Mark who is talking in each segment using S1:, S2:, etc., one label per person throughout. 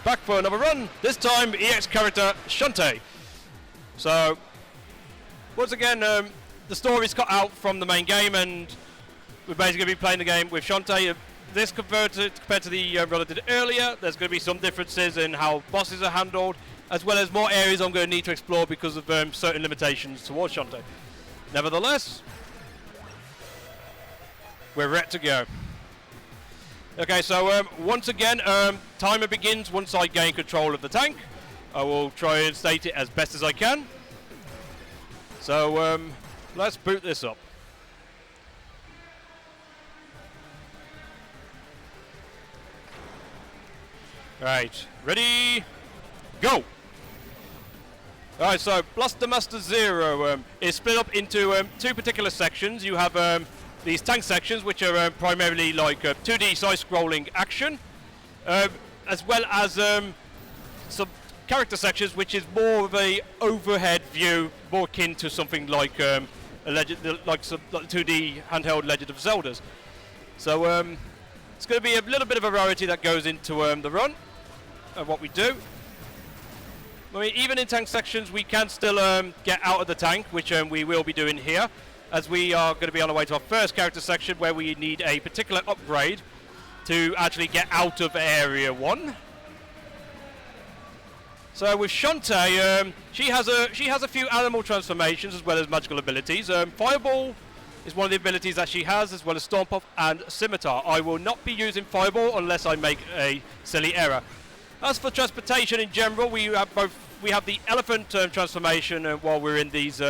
S1: back for another run. This time, EX character Shantae. So, once again, the story's cut out from the main game, and we're basically going to be playing the game with Shantae. This compared to the run I did earlier, there's going to be some differences in how bosses are handled, as well as more areas I'm going to need to explore because of certain limitations towards Shantae. Nevertheless, we're ready to go. Okay, so once again, timer begins once I gain control of the tank. I will try and state it as best as I can. So let's boot this up. Right, ready, go! Alright, so Blaster Master Zero is split up into two particular sections. You have these tank sections, which are primarily like 2D side-scrolling action, as well as some character sections, which is more of a overhead view, more akin to something like some 2D handheld Legend of Zeldas. So it's going to be a little bit of a rarity that goes into the run of what we do. I mean, even in tank sections, we can still get out of the tank, which we will be doing here, as we are going to be on our way to our first character section, where we need a particular upgrade to actually get out of Area 1. So with Shantae, she has a few animal transformations as well as magical abilities. Fireball is one of the abilities that she has, as well as Storm Puff and Scimitar. I will not be using Fireball unless I make a silly error. As for transportation in general, we have the elephant transformation while we're in these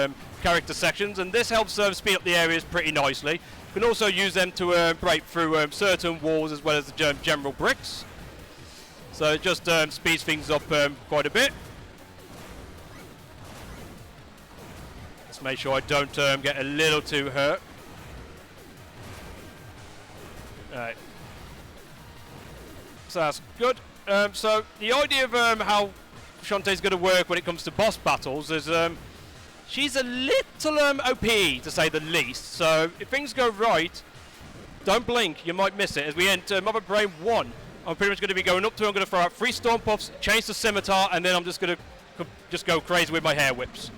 S1: character sections, and this helps speed up the areas pretty nicely. You can also use them to break through certain walls as well as the general bricks. So it just speeds things up quite a bit. Let's make sure I don't get a little too hurt. Alright. So that's good. So the idea of how Shantae's going to work when it comes to boss battles is she's a little OP, to say the least. So if things go right, don't blink, you might miss it. As we enter Mother Brain 1, I'm pretty much going to be going up to her. I'm going to throw out 3 Storm Puffs, change to Scimitar, and then I'm just going to go crazy with my hair whips.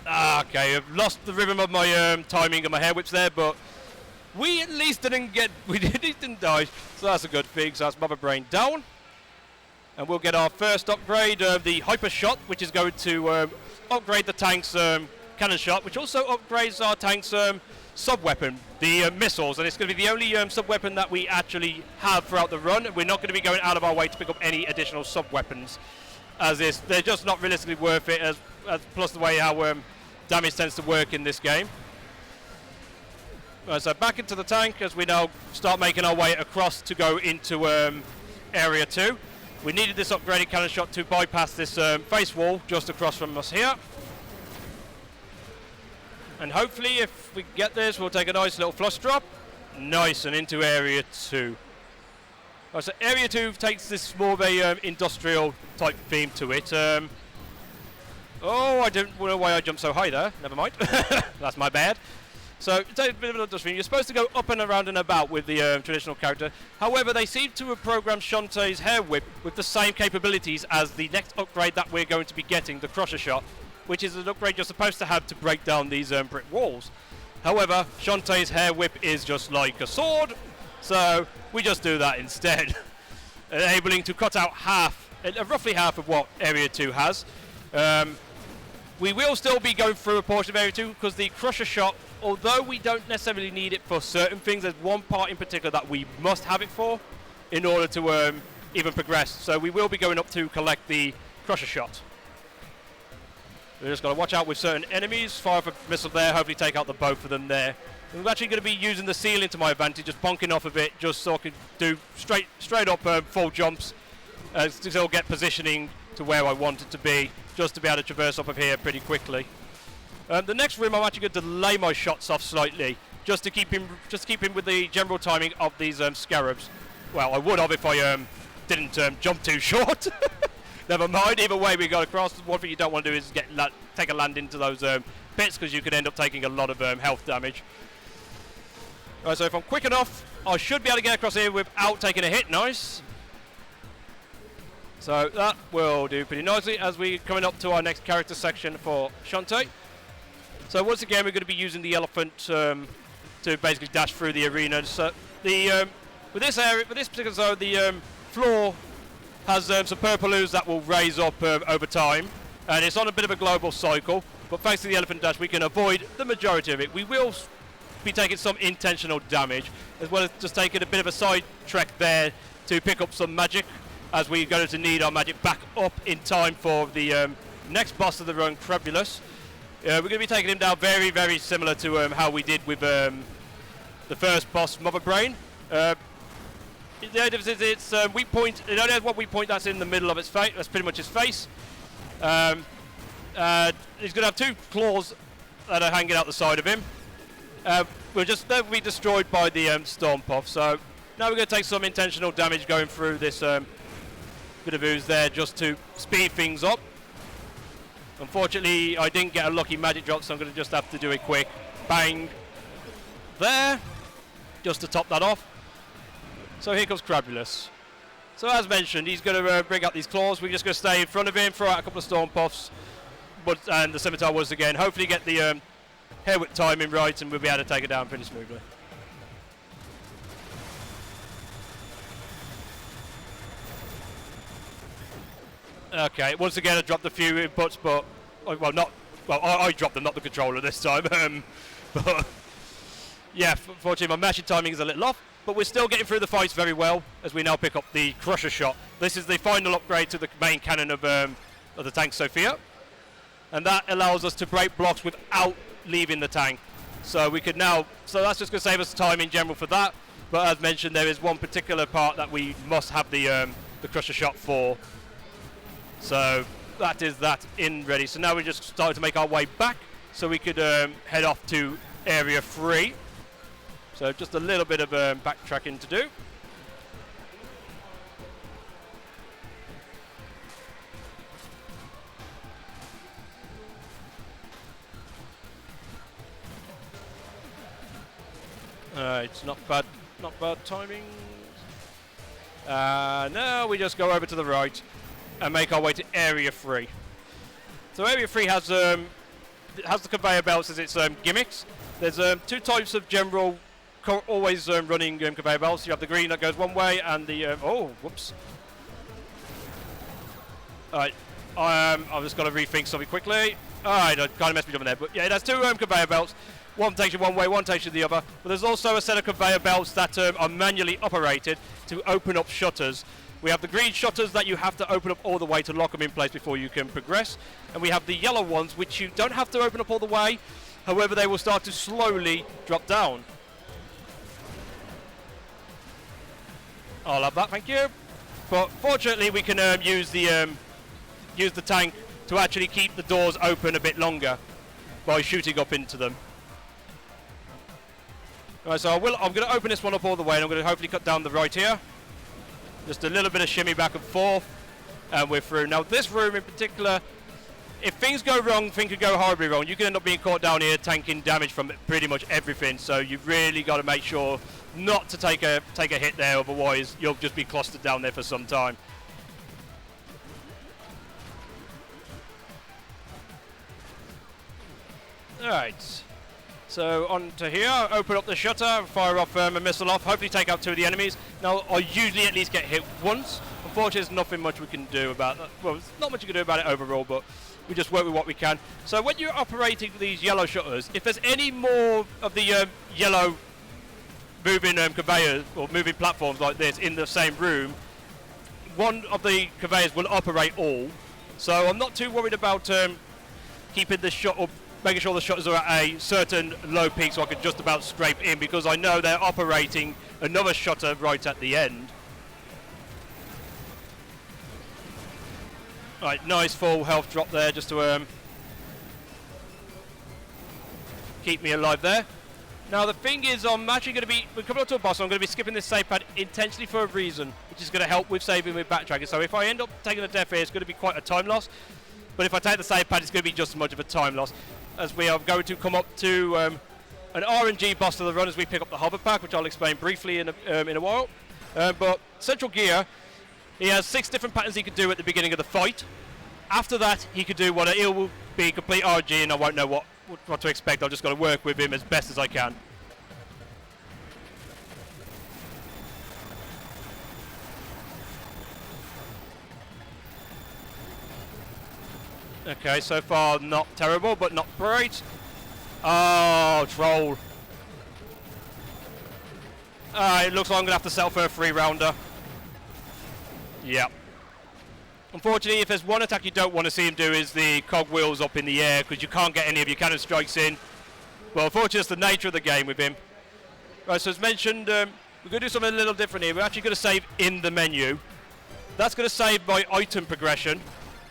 S1: Okay, I've lost the rhythm of my timing of my hair whips there, but we at least didn't die, so that's a good thing. So that's Mother Brain down, and we'll get our first upgrade of the Hyper Shot, which is going to upgrade the tank's cannon shot, which also upgrades our tank's sub-weapon, the missiles, and it's going to be the only sub-weapon that we actually have throughout the run. We're not going to be going out of our way to pick up any additional sub-weapons, as they're just not realistically worth it, as plus the way how damage tends to work in this game. So back into the tank as we now start making our way across to go into Area 2. We needed this upgraded cannon shot to bypass this face wall just across from us here. And hopefully if we get this, we'll take a nice little flush drop. Nice, and into Area 2. Right, so Area 2 takes this more of a industrial type theme to it. Oh, I didn't know why I jumped so high there. Never mind. That's my bad. So it's a bit of an industrial. You're supposed to go up and around and about with the traditional character. However, they seem to have programmed Shantae's hair whip with the same capabilities as the next upgrade that we're going to be getting, the Crusher Shot, which is an upgrade you're supposed to have to break down these brick walls. However, Shantae's hair whip is just like a sword, so we just do that instead, enabling to cut out roughly half of what Area 2 has. We will still be going through a portion of Area 2 because the Crusher Shot, although we don't necessarily need it for certain things, there's one part in particular that we must have it for in order to even progress. So we will be going up to collect the Crusher Shot. We're just going to watch out with certain enemies, fire off a missile there, hopefully take out the both of them there. I'm actually going to be using the ceiling to my advantage, just bonking off of it, just so I can do straight up full jumps, to still get positioning to where I want it to be, just to be able to traverse off of here pretty quickly. The next room, I'm actually going to delay my shots off slightly, just to keep in with the general timing of these scarabs. Well, I would have if I didn't jump too short. Never mind. Either way, we got across. One thing you don't want to do is take a land into those pits, because you could end up taking a lot of health damage. Right, so if I'm quick enough, I should be able to get across here without taking a hit. Nice. So that will do pretty nicely as we're coming up to our next character section for Shantae. So once again, we're going to be using the elephant to basically dash through the arena. So with this particular zone, the floor has some purple ooze that will raise up over time, and it's on a bit of a global cycle. But thanks to the elephant dash, we can avoid the majority of it. We will be taking some intentional damage, as well as just taking a bit of a side trek there to pick up some magic, as we're going to need our magic back up in time for the next boss of the run, Crabulus. We're going to be taking him down very, very similar to how we did with the first boss, Mother Brain. The difference is its weak point. It only has one weak point that's in the middle of its face. That's pretty much his face. He's going to have two claws that are hanging out the side of him. They'll be destroyed by the Storm Puff. So now we're going to take some intentional damage going through this bit of ooze there just to speed things up. Unfortunately, I didn't get a lucky magic drop, so I'm going to just have to do a quick bang there just to top that off. So here comes Crabulus. So as mentioned, he's going to bring out these claws. We're just going to stay in front of him, throw out a couple of Storm Puffs, and the Scimitar was again. Hopefully get the hair whip timing right, and we'll be able to take it down pretty smoothly. Okay, once again I dropped a few inputs, but I dropped them, not the controller this time. But yeah, unfortunately my mashing timing is a little off, but we're still getting through the fights very well as we now pick up the Crusher Shot. This is the final upgrade to the main cannon of the tank Sophia, and that allows us to break blocks without leaving the tank. So we could now, so that's just going to save us time in general for that. But as mentioned, there is one particular part that we must have the Crusher Shot for. So that is that in ready. So now we just started to make our way back so we could head off to Area 3. So just a little bit of backtracking to do. It's not bad timing. Now we just go over to the right and make our way to Area 3. So Area 3 has the conveyor belts as its gimmicks. There's two types of general, always running conveyor belts. You have the green that goes one way, and the oh, whoops. All right, I've just got to rethink something quickly. All right, I kind of messed me up in there, but yeah, it has two conveyor belts. One takes you one way, one takes you the other. But there's also a set of conveyor belts that are manually operated to open up shutters. We have the green shutters that you have to open up all the way to lock them in place before you can progress. And we have the yellow ones which you don't have to open up all the way. However, they will start to slowly drop down. I'll have that, thank you. But fortunately, we can use the tank to actually keep the doors open a bit longer by shooting up into them. Right, so I'm going to open this one up all the way, and I'm going to hopefully cut down the right here. Just a little bit of shimmy back and forth, and we're through. Now this room in particular, if things go wrong, things could go horribly wrong. You can end up being caught down here, tanking damage from pretty much everything. So you've really got to make sure not to take a hit there, otherwise you'll just be clustered down there for some time. All right. So on to here, open up the shutter, fire off a missile off, hopefully take out two of the enemies. Now I usually at least get hit once. Unfortunately there's nothing much we can do about that. Well, there's not much you can do about it overall, but we just work with what we can. So when you're operating these yellow shutters, if there's any more of the yellow moving conveyors or moving platforms like this in the same room, one of the conveyors will operate all. So I'm not too worried about keeping the shuttle, making sure the shutters are at a certain low peak so I can just about scrape in, because I know they're operating another shutter right at the end. Right, nice full health drop there just to keep me alive there. Now the thing is, I'm actually going to be, we're coming up to a boss, so I'm going to be skipping this save pad intentionally for a reason, which is going to help with saving with backtracking. So if I end up taking a death here, it's going to be quite a time loss. But if I take the save pad, it's going to be just as much of a time loss, as we are going to come up to an RNG boss to the run as we pick up the hover pack, which I'll explain briefly in a while. But Central Gear, he has 6 different patterns he could do at the beginning of the fight. After that, he could do what it will be complete RNG, and I won't know what to expect. I've just got to work with him as best as I can. Okay, so far not terrible, but not great. Oh, troll. It looks like I'm going to have to settle for a 3-rounder. Yep. Unfortunately, if there's one attack you don't want to see him do is the cogwheels up in the air, because you can't get any of your cannon strikes in. Well, unfortunately, it's the nature of the game with him. Right, so as mentioned, we're going to do something a little different here. We're actually going to save in the menu. That's going to save my item progression.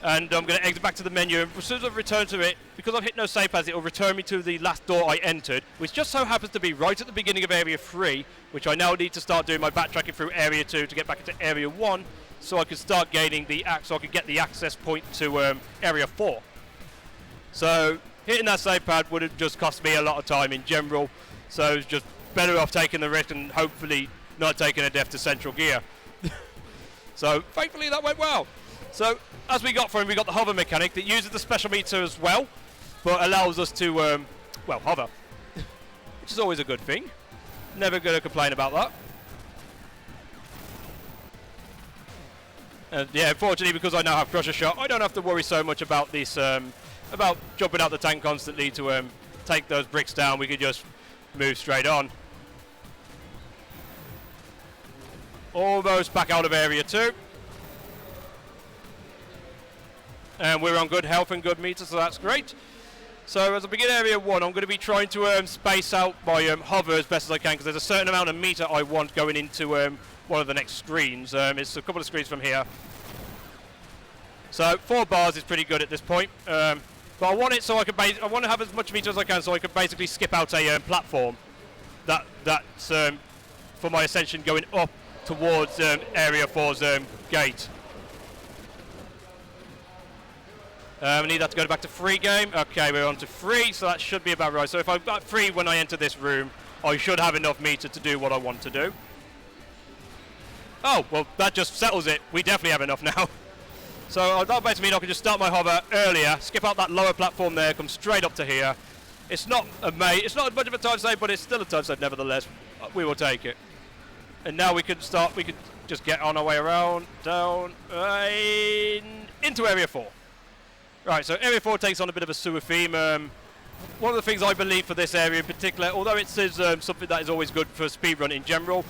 S1: And I'm going to exit back to the menu, and as soon as I return to it, because I've hit no save pads, it will return me to the last door I entered, which just so happens to be right at the beginning of Area 3, which I now need to start doing my backtracking through Area 2 to get back into Area 1, so I can start gaining so I can get the access point to Area 4. So hitting that save pad would have just cost me a lot of time in general, so it's just better off taking the risk and hopefully not taking a death to Central Gear. So thankfully that went well. So, as we got from him, we got the hover mechanic that uses the special meter as well, but allows us to, well, hover, which is always a good thing. Never going to complain about that. And yeah, unfortunately, because I now have Crusher Shot, I don't have to worry so much about this, about jumping out the tank constantly to take those bricks down. We can just move straight on. Almost back out of Area 2. And we're on good health and good meter, so that's great. So as I begin Area 1, I'm going to be trying to space out my hover as best as I can, because there's a certain amount of meter I want going into one of the next screens. It's a couple of screens from here. So 4 bars is pretty good at this point. But I want it so I want to have as much meter as I can, so I can basically skip out a platform that's for my ascension going up towards Area 4's gate. We need that to go back to free game. Okay, we're on to free, so that should be about right. So if I've got free when I enter this room, I should have enough meter to do what I want to do. Oh, well, that just settles it. We definitely have enough now. So that basically means I can just start my hover earlier, skip out that lower platform there, come straight up to here. It's not as much of a time save, but it's still a time save nevertheless. We will take it. And now we can just get on our way around, down, into Area 4. Right, so Area 4 takes on a bit of a sewer theme. One of the things I believe for this area in particular, although it says something that is always good for speedrun in general,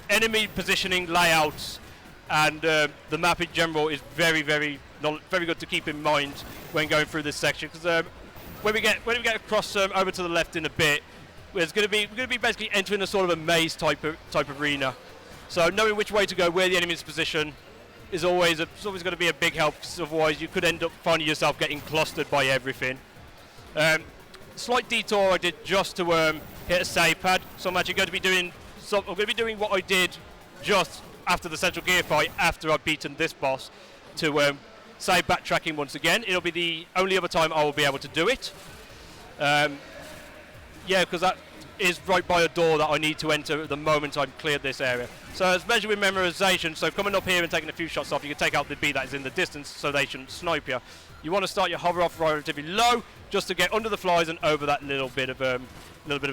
S1: enemy positioning, layouts, and the map in general is very, very good to keep in mind when going through this section. Because when we get across over to the left in a bit, we're going to be basically entering a sort of a maze type arena. So knowing which way to go, where the enemy's position, is always going to be a big help. Otherwise, you could end up finding yourself getting clustered by everything. Slight detour I did just to hit a save pad. So I'm actually going to be doing. I'm going to be doing what I did just after the Central Gear fight, after I've beaten this boss, to save backtracking once again. It'll be the only other time I will be able to do it. Yeah, because that is right by a door that I need to enter the moment I've cleared this area. So it's measured with memorization, so coming up here and taking a few shots off, you can take out the bee that is in the distance so they shouldn't snipe you. You want to start your hover off relatively low, just to get under the flies and over that little bit of a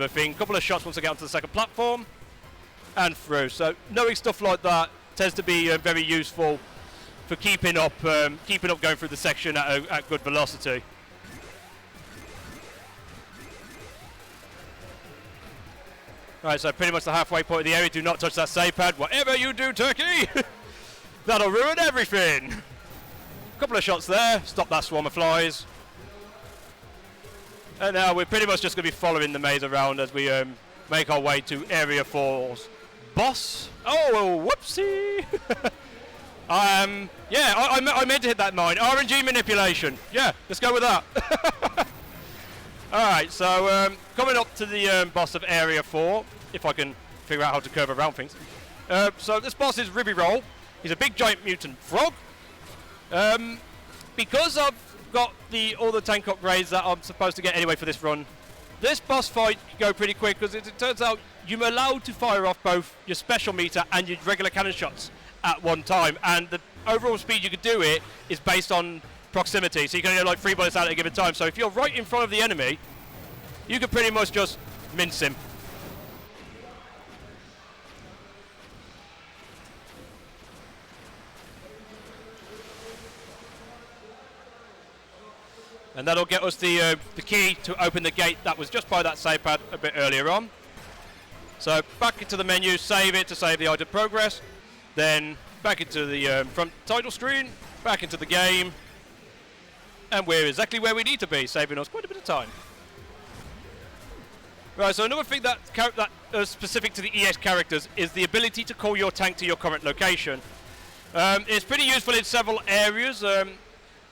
S1: thing. Couple of shots once I get onto the second platform, and through. So knowing stuff like that tends to be very useful for keeping up going through the section at good velocity. Right, so pretty much the halfway point of the area. Do not touch that save pad. Whatever you do, Turkey, that'll ruin everything. Couple of shots there. Stop that swarm of flies. And now we're pretty much just going to be following the maze around as we make our way to Area 4's boss. Oh, whoopsie. Yeah, I meant to hit that mine. RNG manipulation. Yeah, let's go with that. Alright, so coming up to the boss of Area 4, if I can figure out how to curve around things. So this boss is Ribby Roll. He's a big giant mutant frog. Because I've got all the tank upgrades that I'm supposed to get anyway for this run, This boss fight can go pretty quick because it turns out you're allowed to fire off both your special meter and your regular cannon shots at one time, and the overall speed you could do it is based on proximity, so you can get like 3 bullets out at a given time. So if you're right in front of the enemy, you can pretty much just mince him. And that'll get us the key to open the gate that was just by that save pad a bit earlier on. So back into the menu, save it to save the item progress. Then back into the front title screen, back into the game. And we're exactly where we need to be, saving us quite a bit of time. Right, so another thing that is specific to the EX characters is the ability to call your tank to your current location. It's pretty useful in several areas.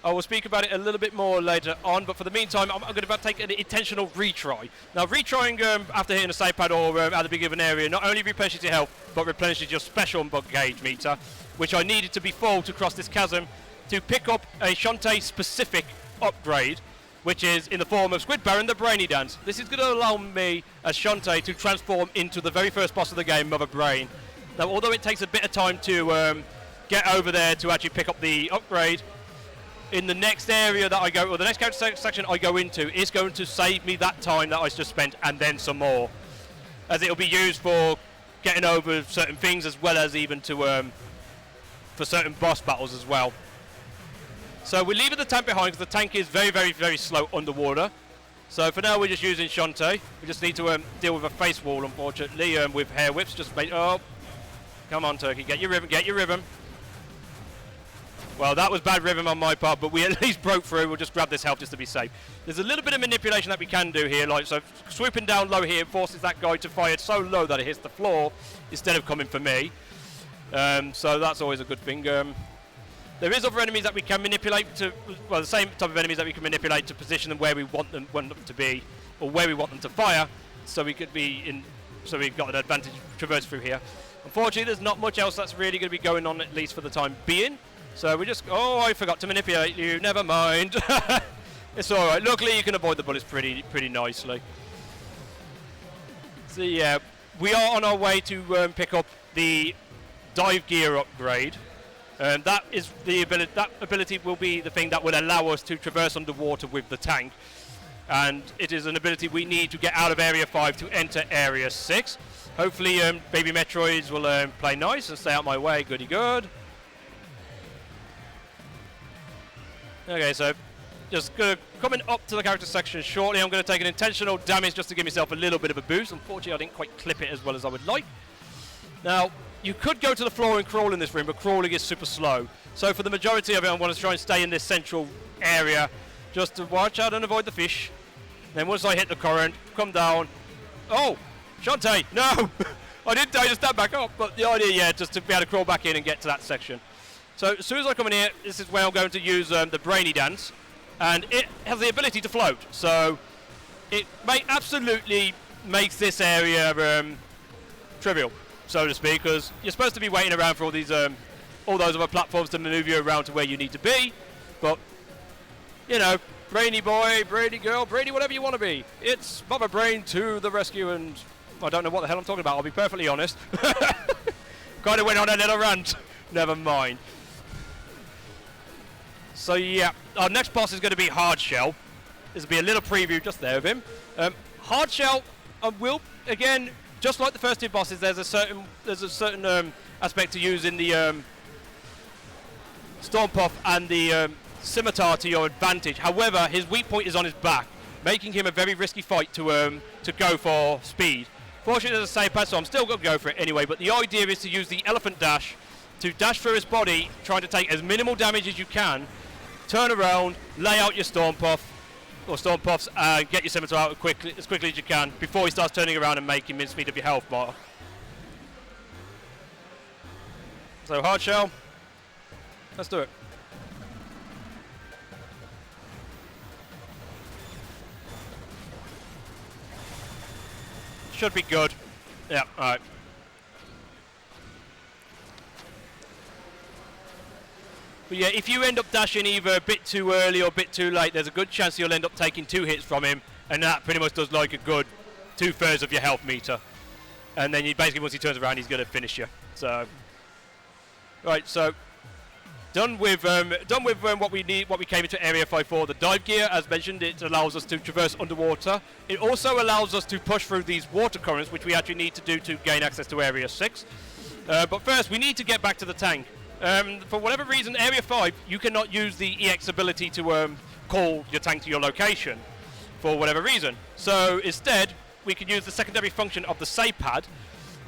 S1: I will speak about it a little bit more later on, but for the meantime, I'm going to take an intentional retry. Now, retrying after hitting a save pad or at the beginning of an area not only replenishes your health, but replenishes your special gauge meter, which I needed to be full to cross this chasm to pick up a Shantae specific upgrade, which is in the form of Squid Baron the Brainy Dance. This is going to allow me, as Shantae, to transform into the very first boss of the game, Mother Brain. Now, although it takes a bit of time to get over there to actually pick up the upgrade, in the next area that I go, or the next character section I go into, is going to save me that time that I just spent and then some more, as it'll be used for getting over certain things as well as even to for certain boss battles as well. So we're leaving the tank behind because the tank is very, very, very slow underwater. So for now we're just using Shantae. We just need to deal with a face wall, unfortunately, with hair whips. Just make, oh, come on, Turkey, get your rhythm, get your rhythm. Well, that was bad rhythm on my part, but we at least broke through. We'll just grab this health just to be safe. There's a little bit of manipulation that we can do here, like so swooping down low here forces that guy to fire so low that it hits the floor instead of coming for me. So that's always a good thing. There is other enemies that we can manipulate to, well, the same type of enemies that we can manipulate to position them where we want them to be, or where we want them to fire, so we could be in, so we've got an advantage to traverse through here. Unfortunately, there's not much else that's really going to be going on, at least for the time being. So we just, oh, I forgot to manipulate you, never mind. It's alright, luckily you can avoid the bullets pretty nicely. So yeah, we are on our way to pick up the dive gear upgrade. That is the ability, that ability will be the thing that will allow us to traverse underwater with the tank. And it is an ability we need to get out of Area 5 to enter Area 6. Hopefully Baby Metroids will play nice and stay out my way, goody good. Okay, so just coming up to the character section shortly. I'm going to take an intentional damage just to give myself a little bit of a boost. Unfortunately, I didn't quite clip it as well as I would like. Now, you could go to the floor and crawl in this room, but crawling is super slow. So for the majority of it, I want to try and stay in this central area just to watch out and avoid the fish. Then once I hit the current, come down. Oh, Shantae, no! I did die to stand back up, but the idea, yeah, just to be able to crawl back in and get to that section. So as soon as I come in here, this is where I'm going to use the Brainy Dance, and it has the ability to float. So it absolutely makes this area trivial, so to speak, because you're supposed to be waiting around for all these, all those other platforms to move you around to where you need to be. But you know, Brainy boy, Brainy girl, Brainy whatever you want to be, it's Mother Brain to the rescue, and I don't know what the hell I'm talking about. I'll be perfectly honest. Kind of went on a little rant. Never mind. So yeah, our next boss is going to be Hard Shell. This will be a little preview just there of him. Hard Shell will, again, just like the first two bosses, there's a certain aspect to using the Storm Puff and the Scimitar to your advantage. However, his weak point is on his back, making him a very risky fight to go for speed. Fortunately, there's a save pad, so I'm still going to go for it anyway. But the idea is to use the Elephant Dash to dash through his body, trying to take as minimal damage as you can. Turn around, lay out your Storm Puff, or Storm Puffs, and get your Scimitar out as quickly as you can before he starts turning around and making mincemeat of your health bar. So Hard Shell, let's do it. Should be good. Yeah, alright. But yeah, if you end up dashing either a bit too early or a bit too late, there's a good chance you'll end up taking 2 hits from him and that pretty much does like a good 2/3 of your health meter. And then you basically, once he turns around, he's going to finish you. So, right, so done with what we need, what we came into Area 5 for. The dive gear, as mentioned, it allows us to traverse underwater. It also allows us to push through these water currents, which we actually need to do to gain access to Area 6. But first, we need to get back to the tank. For whatever reason, Area 5, you cannot use the EX ability to call your tank to your location, for whatever reason. So instead, we can use the secondary function of the save pad,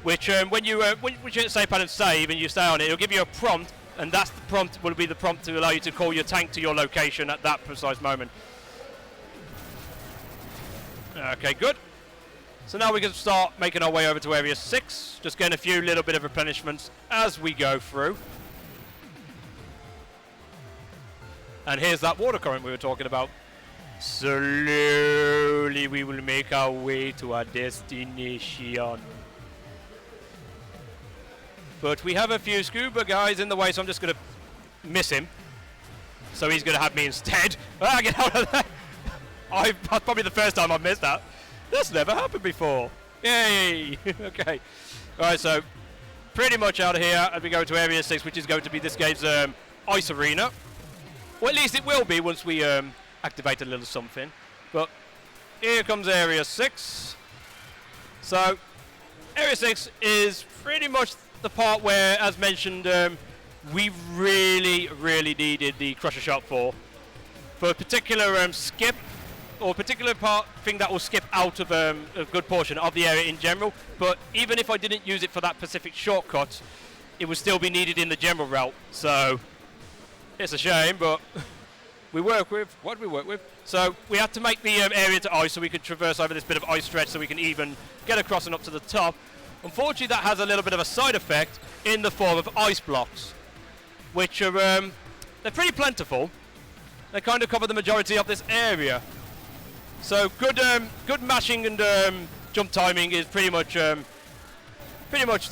S1: which when you hit the save pad and save and you stay on it, it'll give you a prompt, and that's the prompt will be the prompt to allow you to call your tank to your location at that precise moment. Okay, good. So now we can start making our way over to Area 6, just getting a few little bit of replenishments as we go through. And here's that water current we were talking about. Slowly we will make our way to our destination. But we have a few scuba guys in the way, so I'm just going to miss him. So he's going to have me instead. Ah, get out of there! That's probably the first time I've missed that. That's never happened before. Yay! Okay. Alright, so pretty much out of here as we go to Area 6, which is going to be this game's ice arena. Well, at least it will be once we activate a little something. But here comes Area 6. So Area 6 is pretty much the part where, as mentioned, we really needed the Crusher Shot for a particular skip, or a particular thing that will skip out of a good portion of the area in general. But even if I didn't use it for that specific shortcut, it would still be needed in the general route. So it's a shame, but we work with what we work with. So we had to make the area to ice so we could traverse over this bit of ice stretch so we can even get across and up to the top. Unfortunately, that has a little bit of a side effect in the form of ice blocks, which are they're pretty plentiful. They kind of cover the majority of this area. So good mashing and jump timing is pretty much the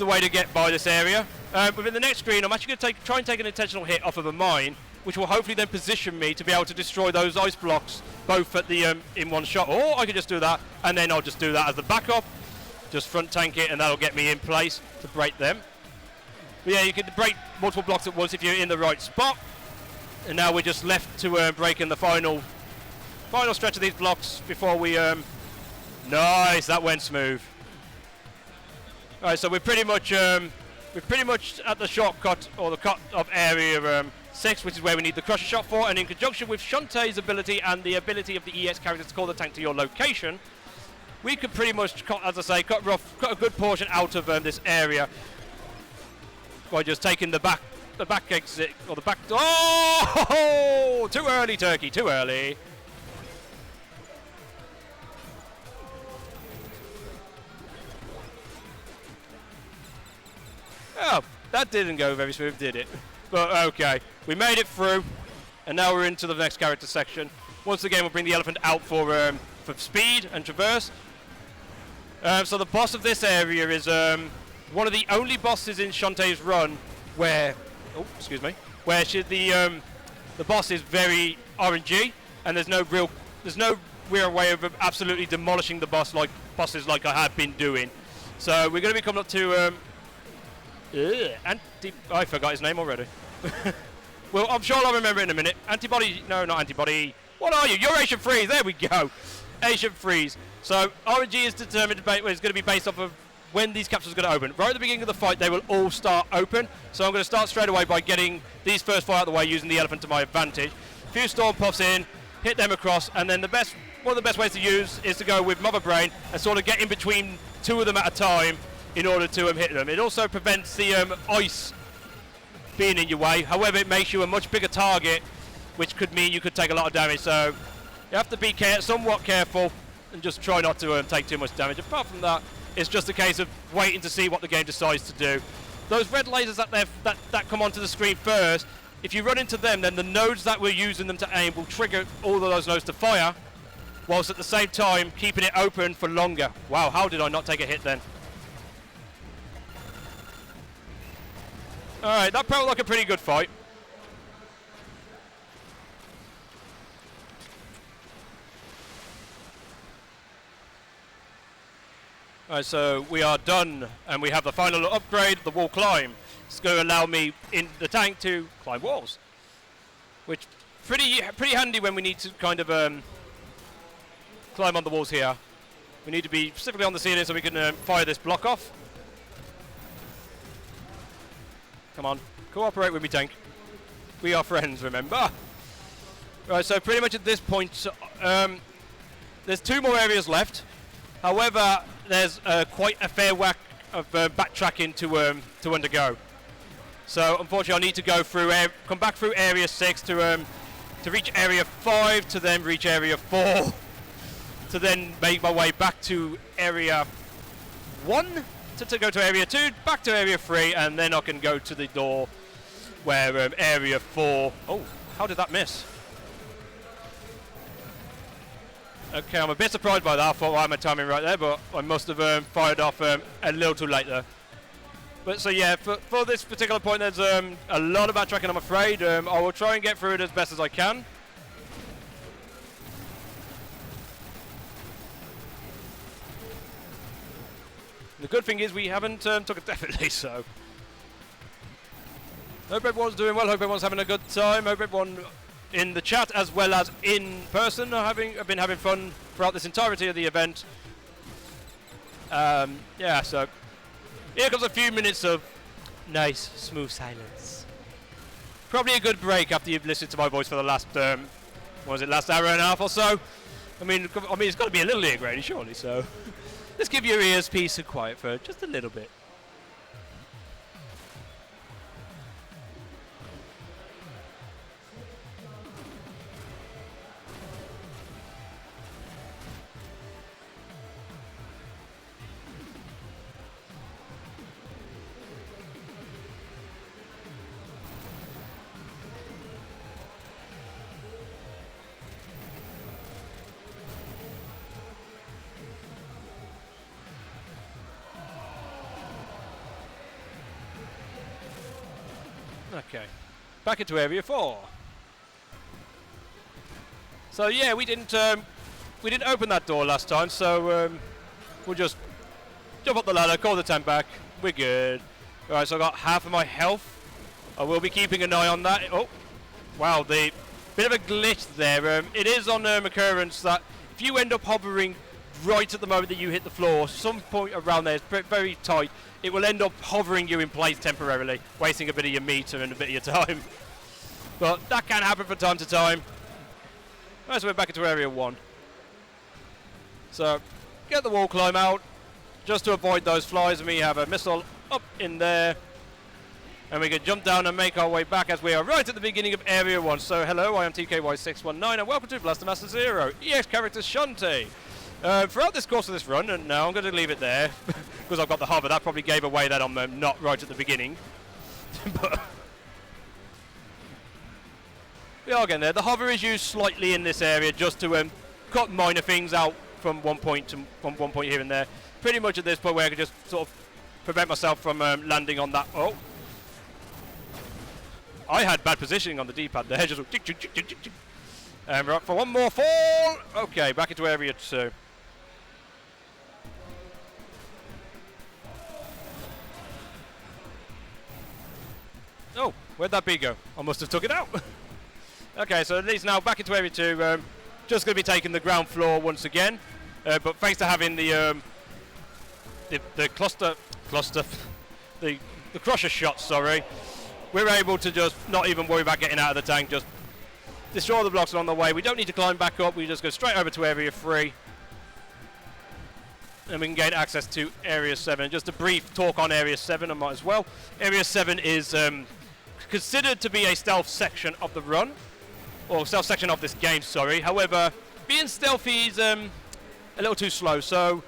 S1: way to get by this area. Within the next screen, I'm actually going to try and take an intentional hit off of a mine, which will hopefully then position me to be able to destroy those ice blocks both at the in one shot. Or I could just do that, and then I'll just do that as the backup. Just front tank it, and that'll get me in place to break them. But yeah, you can break multiple blocks at once if you're in the right spot. And now we're just left to break in the final stretch of these blocks before we... Nice, that went smooth. Alright, so we're pretty much at the shortcut, or the cut of Area 6, which is where we need the Crusher Shot for, and in conjunction with Shantae's ability and the ability of the EX character to call the tank to your location, we could pretty much, as I say, cut a good portion out of this area by just taking the back exit, or the back... Oh! Too early, Turkey, too early. Oh, that didn't go very smooth, did it? But okay, we made it through, and now we're into the next character section. Once again, we'll bring the elephant out for speed and traverse. So the boss of this area is one of the only bosses in Shantae's run where, where the boss is very RNG, and there's no real way of absolutely demolishing the boss like bosses like I have been doing. So we're going to be coming up to I forgot his name already. Well, I'm sure I'll remember it in a minute. Antibody, no, not antibody. What are you? You're Asian Freeze. There we go. Asian Freeze. So RNG is determined, it's going to be based off of when these capsules are going to open. Right at the beginning of the fight, they will all start open. So I'm going to start straight away by getting these first four out of the way, using the elephant to my advantage. A few storm puffs in, hit them across, and then one of the best ways to use is to go with Mother Brain and sort of get in between two of them at a time in order to hit them. It also prevents the ice being in your way. However, it makes you a much bigger target, which could mean you could take a lot of damage. So you have to be somewhat careful and just try not to take too much damage. Apart from that, it's just a case of waiting to see what the game decides to do. Those red lasers that come onto the screen first, if you run into them, then the nodes that we're using them to aim will trigger all of those nodes to fire, whilst at the same time keeping it open for longer. Wow, how did I not take a hit then? Alright, that felt like a pretty good fight. Alright, so we are done, and we have the final upgrade, the wall climb. It's going to allow me in the tank to climb walls, which pretty handy when we need to kind of climb on the walls here. We need to be specifically on the ceiling so we can fire this block off. Come on, cooperate with me, tank. We are friends, remember? Right, so pretty much at this point, there's 2 more areas left. However, there's quite a fair whack of backtracking to undergo. So unfortunately, I need to go through, come back through area 6 to reach area 5, to then reach area 4, to then make my way back to area 1, to go to area 2, back to area 3, and then I can go to the door where area 4. Oh, how did that miss? Okay, I'm a bit surprised by that. I thought I had my timing right there, but I must have fired off a little too late there. But so yeah, for this particular point, there's a lot of backtracking, I'm afraid. I will try and get through it as best as I can. The good thing is we haven't took it definitely, so. Hope everyone's doing well, hope everyone's having a good time, hope everyone in the chat as well as in person have been having fun throughout this entirety of the event. Yeah, so here comes a few minutes of nice, smooth silence. Probably a good break after you've listened to my voice for the last, what was it, last hour and a half or so. I mean, it's got to be a little ear grainy, surely, so let's give your ears peace and quiet for just a little bit. Okay, back into area 4. So yeah, we didn't open that door last time, so we'll just jump up the ladder, call the tank back. We're good. All right, so I got half of my health. I will be keeping an eye on that. Oh, wow, the bit of a glitch there. It is on occurrence that if you end up hovering right at the moment that you hit the floor, some point around there, it's very tight, it will end up hovering you in place temporarily, wasting a bit of your meter and a bit of your time. But that can happen from time to time. Right, so we're back into area 1. So, get the wall climb out, just to avoid those flies, and we have a missile up in there. And we can jump down and make our way back as we are right at the beginning of area 1. So hello, I am Tky619 and welcome to Blaster Master Zero, EX character Shantae. Throughout this course of this run, and now I'm going to leave it there, because I've got the hover, that probably gave away that I'm not right at the beginning. But we are getting there. The hover is used slightly in this area just to cut minor things out from one point here and there. Pretty much at this point where I can just sort of prevent myself from landing on that. Oh, I had bad positioning on the D-pad there. Just tick, tick, tick, tick, tick. And we're up for one more fall. Okay, back into area 2. Oh, where'd that bee go? I must have took it out. Okay, so at least now back into area 2. Just going to be taking the ground floor once again. But thanks to having the crusher shot, sorry, we're able to just not even worry about getting out of the tank, just destroy the blocks along the way. We don't need to climb back up, we just go straight over to area 3. And we can gain access to area 7. Just a brief talk on area 7, I might as well. Area 7 is considered to be a stealth section of the run. Or stealth section of this game, sorry. However, being stealthy is a little too slow, so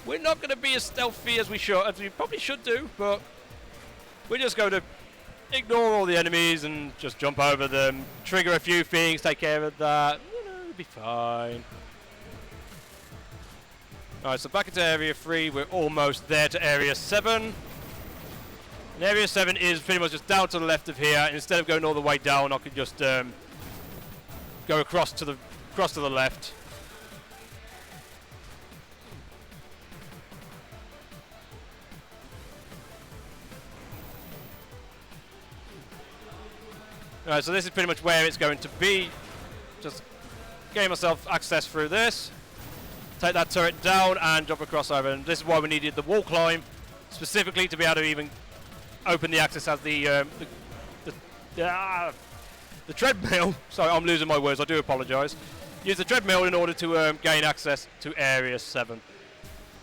S1: we're not going to be as stealthy as we probably should do, but we're just going to ignore all the enemies and just jump over them, trigger a few things, take care of that, it'll be fine. Alright, so back into area 3, we're almost there to area 7. And area 7 is pretty much just down to the left of here. Instead of going all the way down, I could just go across to the left. Alright, so this is pretty much where it's going to be. Just gain myself access through this. Take that turret down and jump across over. And this is why we needed the wall climb, specifically to be able to even open the access as the treadmill. Sorry, I'm losing my words. I do apologise. Use the treadmill in order to gain access to Area 7.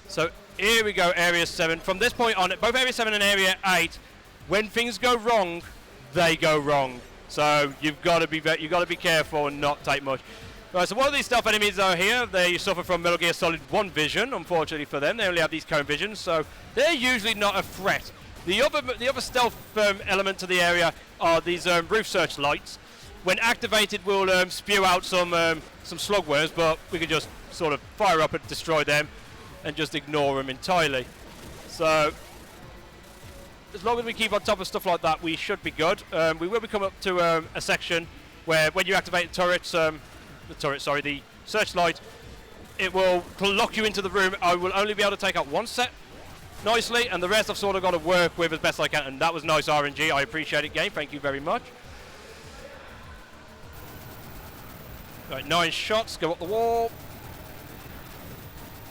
S1: So here we go, Area 7. From this point on, both Area 7 and Area 8, when things go wrong, they go wrong. So you've got to be careful and not take much. Right, so one of these stealth enemies are here. They suffer from Metal Gear Solid 1 vision. Unfortunately for them, they only have these cone visions, so they're usually not a threat. The other stealth element to the area are these roof searchlights. When activated, we'll spew out some slugworms, but we can just sort of fire up and destroy them and just ignore them entirely. So as long as we keep on top of stuff like that, we should be good. We will be coming up to a section where when you activate the searchlight, it will lock you into the room. I will only be able to take out one set nicely, and the rest I've sort of got to work with as best I can, and that was nice RNG. I appreciate it, game. Thank you very much. Right, 9 shots, go up the wall.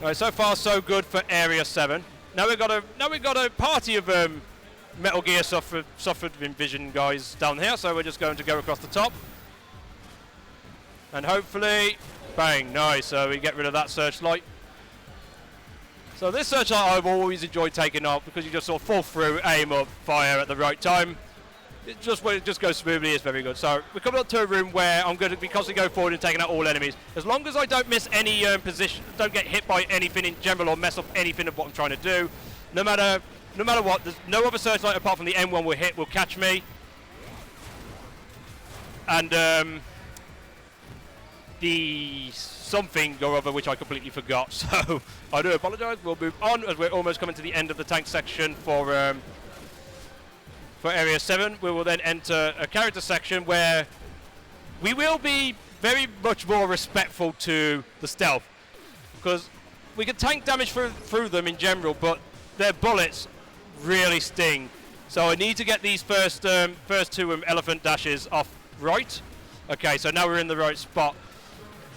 S1: Right, so far so good for Area 7. Now we've got a party of Metal Gear suffered vision guys down here, so we're just going to go across the top. And hopefully, bang, nice, so we get rid of that searchlight. So this searchlight I've always enjoyed taking off because you just sort of fall through, aim up, fire at the right time. It just goes smoothly, it's very good. So we're coming up to a room where I'm going to be constantly going forward and taking out all enemies. As long as I don't miss any position, don't get hit by anything in general or mess up anything of what I'm trying to do, no matter what, there's no other searchlight apart from the M1 will catch me. And the something or other which I completely forgot, so I do apologise. We'll move on as we're almost coming to the end of the tank section for Area 7. We will then enter a character section where we will be very much more respectful to the stealth, because we can tank damage through them in general, but their bullets really sting. So I need to get these first two elephant dashes off right. Okay, so now we're in the right spot.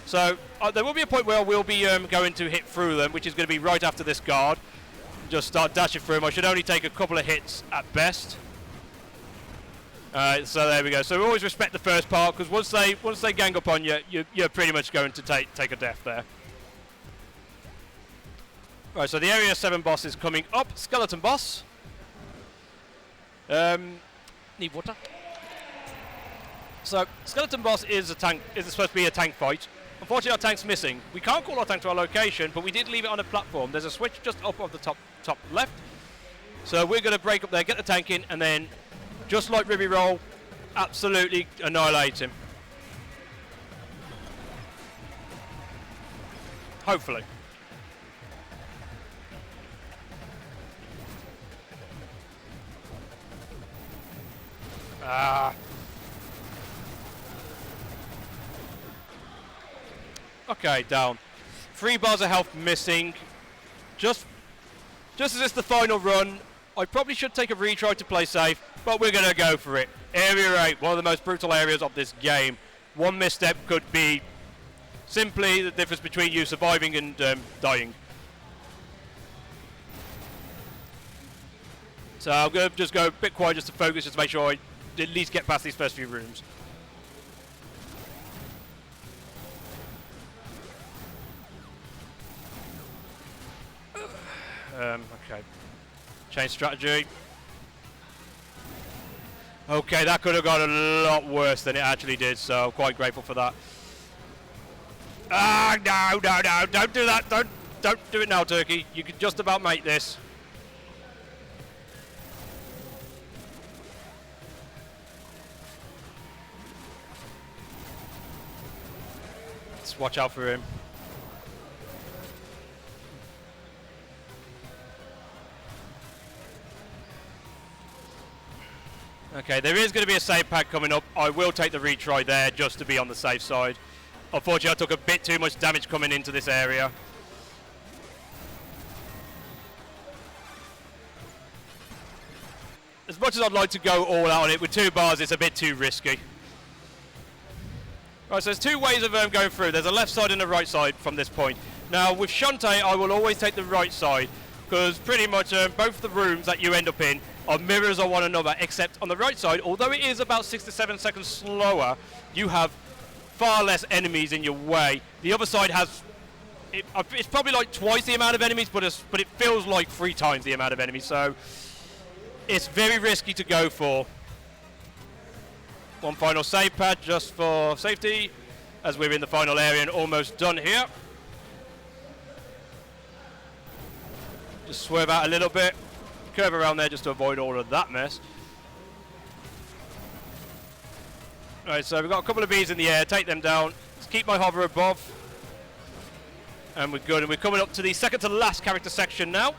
S1: So there will be a point where I will be going to hit through them, which is going to be right after this guard. Just start dashing through them. I should only take a couple of hits at best. So there we go. So we always respect the first part, because once they gang up on you, you're pretty much going to take a death there. Right, so the Area 7 boss is coming up. Skeleton boss. Need water. So Skeleton boss is supposed to be a tank fight. Unfortunately, our tank's missing. We can't call our tank to our location, but we did leave it on a platform. There's a switch just up of the top left. So we're going to break up there, get the tank in, and then, just like Ribby Roll, absolutely annihilate him. Hopefully. Okay, down. 3 bars of health missing. Just as it's the final run, I probably should take a retry to play safe, but we're going to go for it. Area 8, one of the most brutal areas of this game. One misstep could be simply the difference between you surviving and dying. So I'm going to just go a bit quiet just to focus, just to make sure I at least get past these first few rooms. Okay. Change strategy. Okay, that could have got a lot worse than it actually did, so I'm quite grateful for that. Ah, no, don't do that. Don't do it now, Turkey. You can just about make this. Let's watch out for him. Okay, there is going to be a save pack coming up. I will take the retry there just to be on the safe side. Unfortunately, I took a bit too much damage coming into this area. As much as I'd like to go all out on it, with 2 bars, it's a bit too risky. Right, so there's two ways of going through. There's a left side and a right side from this point. Now, with Shantae, I will always take the right side, because pretty much both the rooms that you end up in are mirrors of one another, except on the right side, although it is about 6 to 7 seconds slower, you have far less enemies in your way. The other side has, it's probably like twice the amount of enemies, but it feels like 3 times the amount of enemies, so it's very risky to go for. One final save pad just for safety, as we're in the final area and almost done here. Just swerve out a little bit, curve around there just to avoid all of that mess. Right, so we've got a couple of bees in the air, take them down. Let's keep my hover above. And we're good, and we're coming up to the second to last character section now.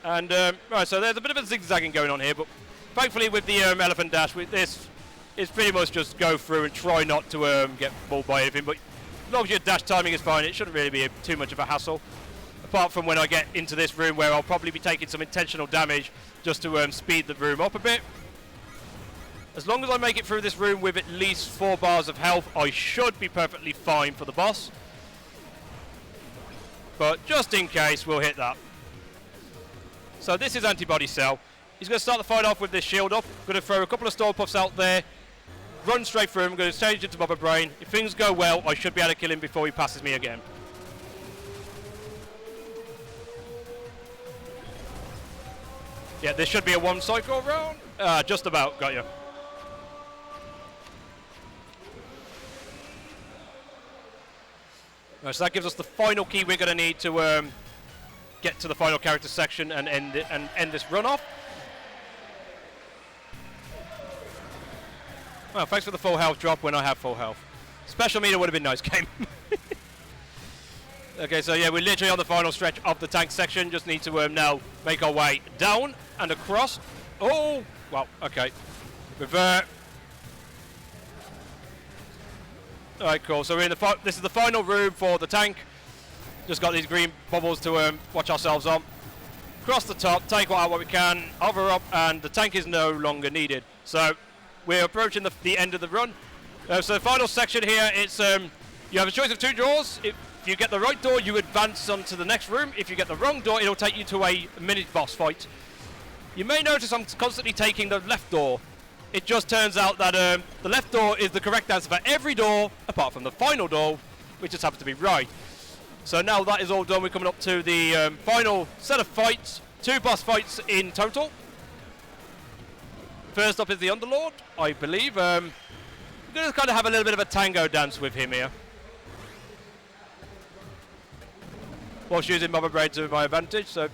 S1: And, right, so there's a bit of a zigzagging going on here, but thankfully with the elephant dash, with this, it's pretty much just go through and try not to get pulled by anything, but as long as your dash timing is fine, it shouldn't really be too much of a hassle. Apart from when I get into this room where I'll probably be taking some intentional damage just to speed the room up a bit. As long as I make it through this room with at least 4 bars of health, I should be perfectly fine for the boss. But just in case, we'll hit that. So this is Antibody Cell. He's going to start the fight off with this shield up. Going to throw a couple of Stall Puffs out there. Run straight through him. I'm going to change it to Bobber Brain. If things go well, I should be able to kill him before he passes me again. Yeah, this should be a 1 cycle round. Just about. Got you. Right, so that gives us the final key we're going to need to get to the final character section and end this run off. Well, thanks for the full health drop when I have full health. Special meter would have been nice, game. Okay, so yeah, we're literally on the final stretch of the tank section. Just need to now make our way down and across. Oh, well, okay. Revert. All right, cool. So we're in the this is the final room for the tank. Just got these green bubbles to watch ourselves on. Across the top, take out what we can, hover up, and the tank is no longer needed. So we're approaching the end of the run. So the final section here, it's you have a choice of 2 doors. If you get the right door, you advance on to the next room. If you get the wrong door, it'll take you to a mini boss fight. You may notice I'm constantly taking the left door. It just turns out that the left door is the correct answer for every door, apart from the final door, which just happens to be right. So now that is all done, we're coming up to the final set of fights. 2 boss fights in total. First up is the Underlord, I believe. I'm going to kind of have a little bit of a tango dance with him here. Whilst using Mother Brain to my advantage, so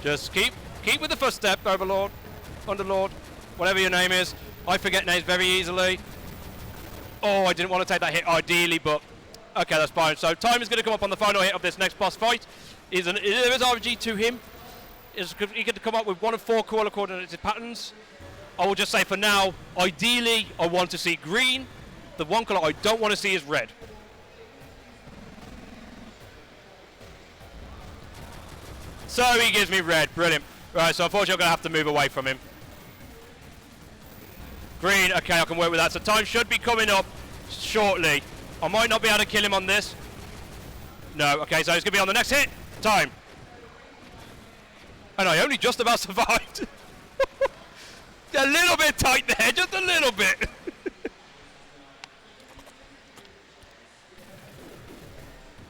S1: just keep with the footstep, Overlord, Underlord, whatever your name is. I forget names very easily. Oh, I didn't want to take that hit ideally, but okay, that's fine. So time is going to come up on the final hit of this next boss fight. There is RNG to him. He can come up with 1 of 4 color coordinated patterns. I will just say for now, ideally, I want to see green. The one color I don't want to see is red. So he gives me red. Brilliant. Right, so unfortunately I'm going to have to move away from him. Green. Okay, I can work with that. So time should be coming up shortly. I might not be able to kill him on this. No. Okay, so he's going to be on the next hit. Time. And I only just about survived. A little bit tight there. Just a little bit.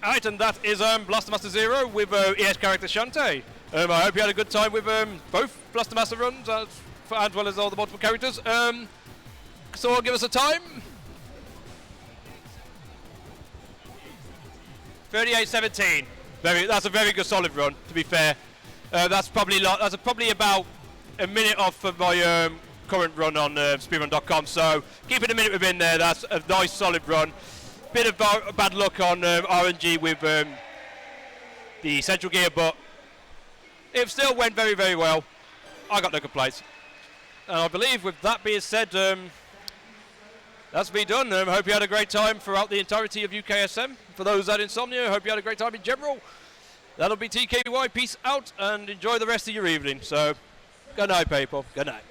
S1: Alright, and that is Blaster Master Zero with ES character Shantae. I hope you had a good time with both Blaster Master runs as well as all the multiple characters. So give us a time. 38:17. That's a very good solid run, to be fair. That's probably about a minute off of my current run on speedrun.com. So keeping a minute within there, that's a nice solid run. Bit of bad luck on RNG with the central gear, but it still went very, very well. I got no complaints. And I believe with that being said, that's me done. Hope you had a great time throughout the entirety of UKSM. For those at Insomnia, I hope you had a great time in general. That'll be TKY. Peace out and enjoy the rest of your evening. So, good night, people. Good night.